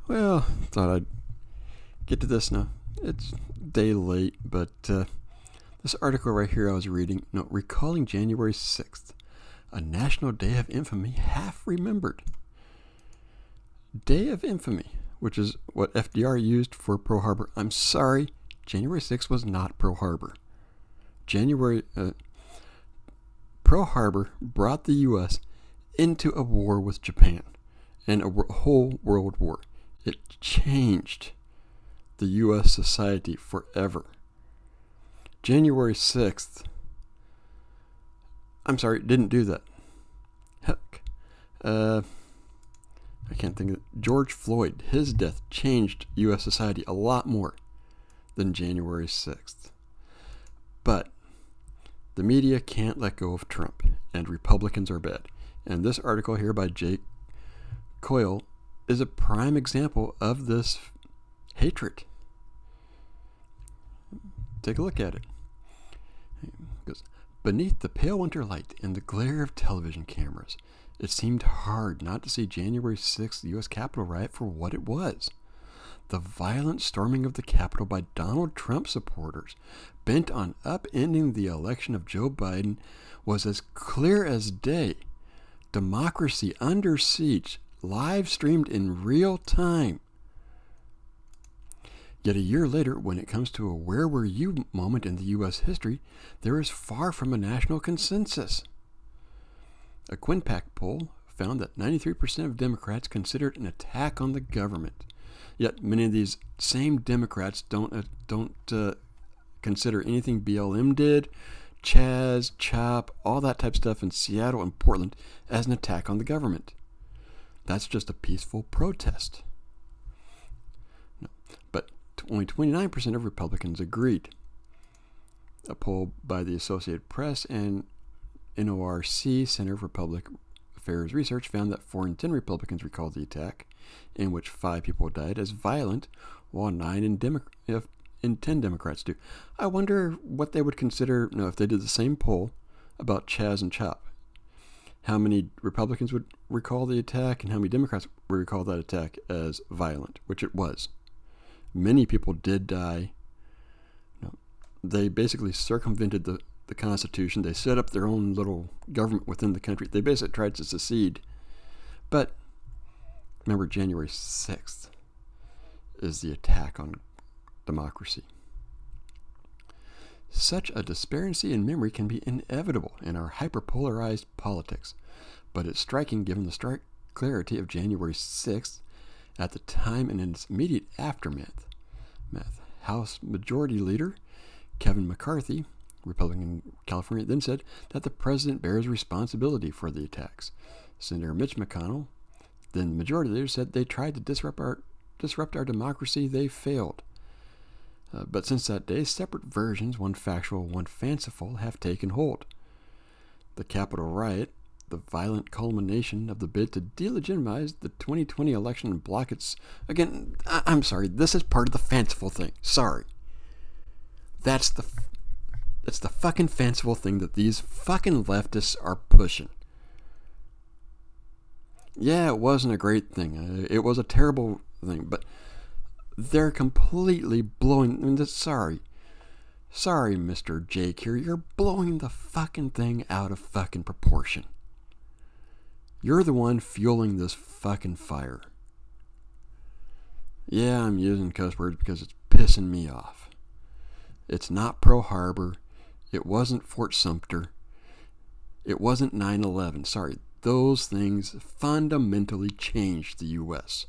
Well, thought I'd get to this now. It's day late, but this article right here I was reading, recalling January 6th, a national day of infamy half remembered. Day of infamy, which is what FDR used for Pearl Harbor. I'm sorry, January 6th was not Pearl Harbor. Pearl Harbor brought the U.S. into a war with Japan and a whole world war. It changed the U.S. society forever. January 6th, I'm sorry, didn't do that. Heck, I can't think of it. George Floyd, his death changed U.S. society a lot more than January 6th. But the media can't let go of Trump, and Republicans are bad. And this article here by Jake Coyle is a prime example of this hatred. Take a look at it. It goes, beneath the pale winter light and the glare of television cameras, it seemed hard not to see January 6th U.S. Capitol riot for what it was. The violent storming of the Capitol by Donald Trump supporters bent on upending the election of Joe Biden was as clear as day. Democracy under siege, live streamed in real time. Yet a year later, when it comes to a where were you moment in the U.S. history, there is far from a national consensus. A Quinnipiac poll found that 93% of Democrats considered an attack on the government. Yet many of these same Democrats don't consider anything BLM did, Chaz, CHOP, all that type of stuff in Seattle and Portland as an attack on the government. That's just a peaceful protest. No, but only 29% of Republicans agreed. A poll by the Associated Press and NORC, Center for Public Affairs Research, found that 4 in 10 Republicans recalled the attack, in which 5 people died, as violent, while 9 in 10 Democrats do. I wonder what they would consider, if they did the same poll about Chaz and CHOP. How many Republicans would recall the attack and how many Democrats would recall that attack as violent, which it was. Many people did die. They basically circumvented the Constitution. They set up their own little government within the country. They basically tried to secede. But remember, January 6th is the attack on democracy. Such a disparity in memory can be inevitable in our hyperpolarized politics, but it's striking given the stark clarity of January 6th at the time and in its immediate aftermath. House Majority Leader Kevin McCarthy, Republican California, then said that the president bears responsibility for the attacks. Senator Mitch McConnell, then Majority Leader, said they tried to disrupt our democracy. They failed. But since that day, separate versions, one factual, one fanciful, have taken hold. The Capitol riot, the violent culmination of the bid to delegitimize the 2020 election and block its... Again, I'm sorry, this is part of the fanciful thing. Sorry. That's the fucking fanciful thing that these fucking leftists are pushing. Yeah, it wasn't a great thing. It was a terrible thing, but they're completely blowing... Sorry, Mr. Jake here. You're blowing the fucking thing out of fucking proportion. You're the one fueling this fucking fire. Yeah, I'm using cuss words because it's pissing me off. It's not Pearl Harbor. It wasn't Fort Sumter. It wasn't 9/11. Sorry, those things fundamentally changed the U.S.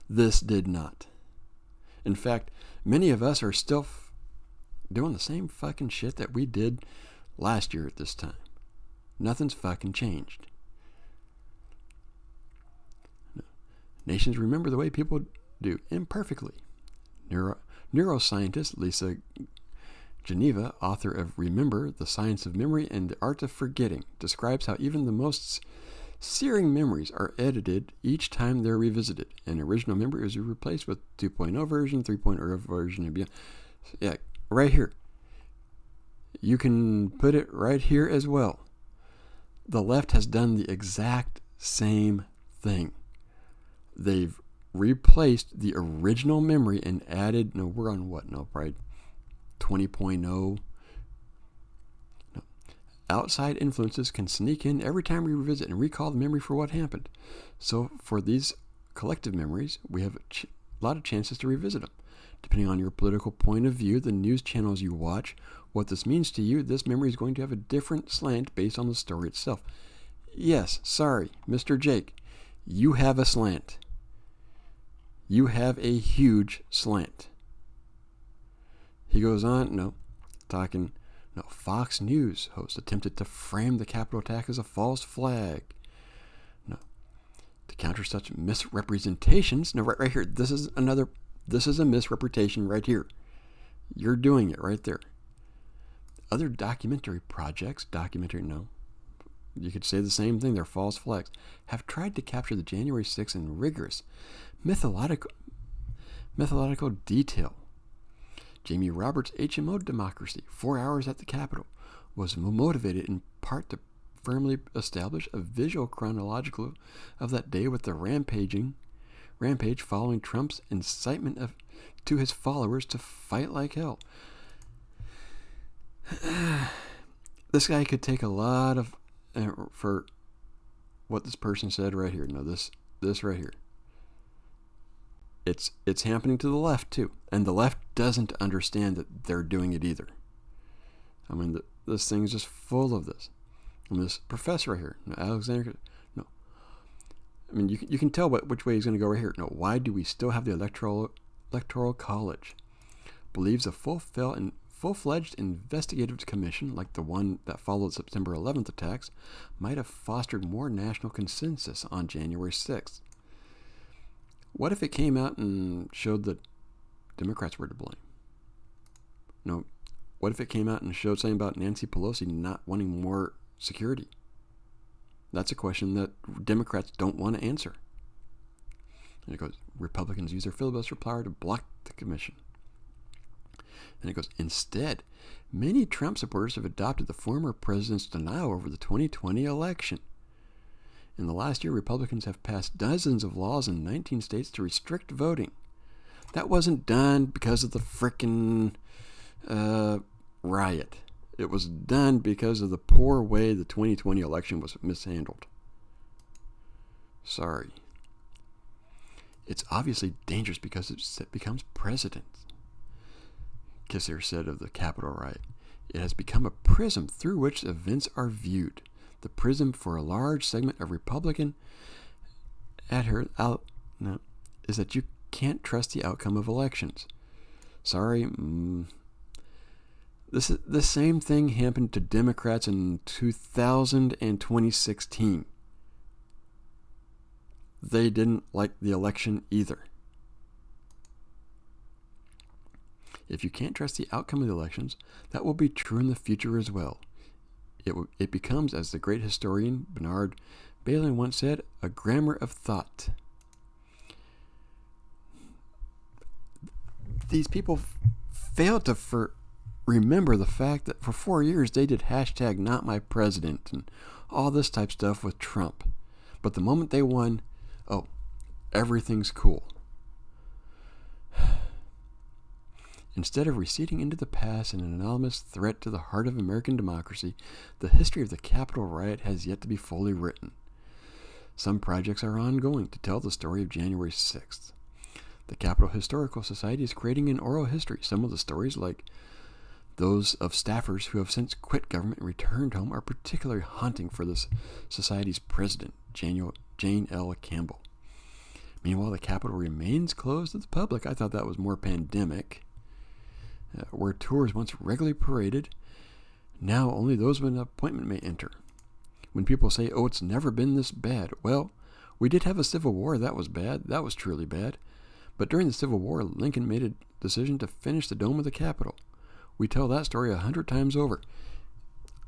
This did not. In fact, many of us are still doing the same fucking shit that we did last year at this time. Nothing's fucking changed. Nations remember the way people do, imperfectly. Neuroscientist Lisa Geneva, author of Remember, The Science of Memory and the Art of Forgetting, describes how even the most searing memories are edited each time they're revisited. An original memory is replaced with 2.0 version, 3.0 version, and beyond. Yeah, right here. You can put it right here as well. The left has done the exact same thing. They've replaced the original memory and added, no, we're on what? No, probably 20.0. No. Outside influences can sneak in every time we revisit and recall the memory for what happened. So for these collective memories, we have a lot of chances to revisit them. Depending on your political point of view, the news channels you watch, what this means to you, this memory is going to have a different slant based on the story itself. Yes, sorry, Mr. Jake, you have a slant. You have a huge slant. He goes on, Fox News host attempted to frame the Capitol attack as a false flag. No. To counter such misrepresentations, right here, this is a misrepresentation right here. You're doing it right there. Other documentary projects, you could say the same thing, they're false flags, have tried to capture the January 6th in rigorous, mythological detail. Jamie Roberts' HMO Democracy, 4 Hours at the Capitol, was motivated in part to firmly establish a visual chronological of that day with the rampage following Trump's incitement to his followers to fight like hell. This guy could take a lot of for what this person said right here. No, this right here. It's happening to the left too, and the left doesn't understand that they're doing it either. I mean, this thing is just full of this. I mean, this professor right here, Alexander. No, I mean you can tell which way he's going to go right here. No, why do we still have the electoral college? Believes a full-fledged investigative commission like the one that followed September 11th attacks might have fostered more national consensus on January 6th. What if it came out and showed that Democrats were to blame? No. What if it came out and showed something about Nancy Pelosi not wanting more security? That's a question that Democrats don't want to answer. And it goes, Republicans use their filibuster power to block the commission. And it goes, instead, many Trump supporters have adopted the former president's denial over the 2020 election. In the last year, Republicans have passed dozens of laws in 19 states to restrict voting. That wasn't done because of the frickin' riot. It was done because of the poor way the 2020 election was mishandled. Sorry. It's obviously dangerous because it becomes precedent. Kisser said of the Capitol riot, it has become a prism through which events are viewed. The prism for a large segment of Republican is that you can't trust the outcome of elections. Sorry. The same thing happened to Democrats in 2000 and 2016. They didn't like the election either. If you can't trust the outcome of the elections, that will be true in the future as well. It becomes, as the great historian Bernard Bailyn once said, a grammar of thought. These people failed to remember the fact that for 4 years they did hashtag not my president and all this type stuff with Trump. But the moment they won, everything's cool. Instead of receding into the past and an anonymous threat to the heart of American democracy, the history of the Capitol riot has yet to be fully written. Some projects are ongoing to tell the story of January 6th. The Capitol Historical Society is creating an oral history. Some of the stories, like those of staffers who have since quit government and returned home, are particularly haunting for this society's president, Jane L. Campbell. Meanwhile, the Capitol remains closed to the public. I thought that was more pandemic. Where tours once regularly paraded, now only those with an appointment may enter. When people say, it's never been this bad, well, we did have a civil war. That was bad. That was truly bad. But during the Civil War, Lincoln made a decision to finish the dome of the Capitol. We tell that story 100 times over.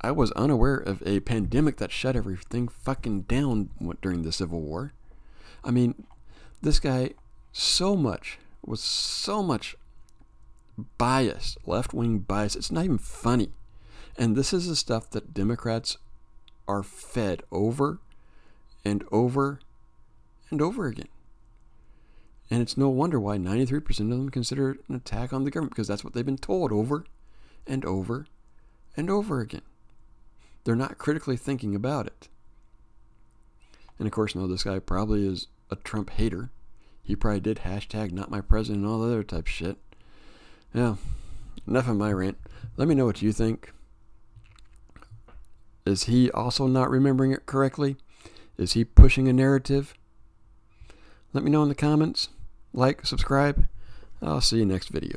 I was unaware of a pandemic that shut everything fucking down during the Civil War. I mean, this guy was so much biased, left-wing bias. It's not even funny. And this is the stuff that Democrats are fed over and over and over again. And it's no wonder why 93% of them consider it an attack on the government, because that's what they've been told over and over and over again. They're not critically thinking about it. And of course, no, this guy probably is a Trump hater. He probably did hashtag not my president and all that other type of shit. Yeah, enough of my rant. Let me know what you think. Is he also not remembering it correctly? Is he pushing a narrative? Let me know in the comments. Like, subscribe. I'll see you next video.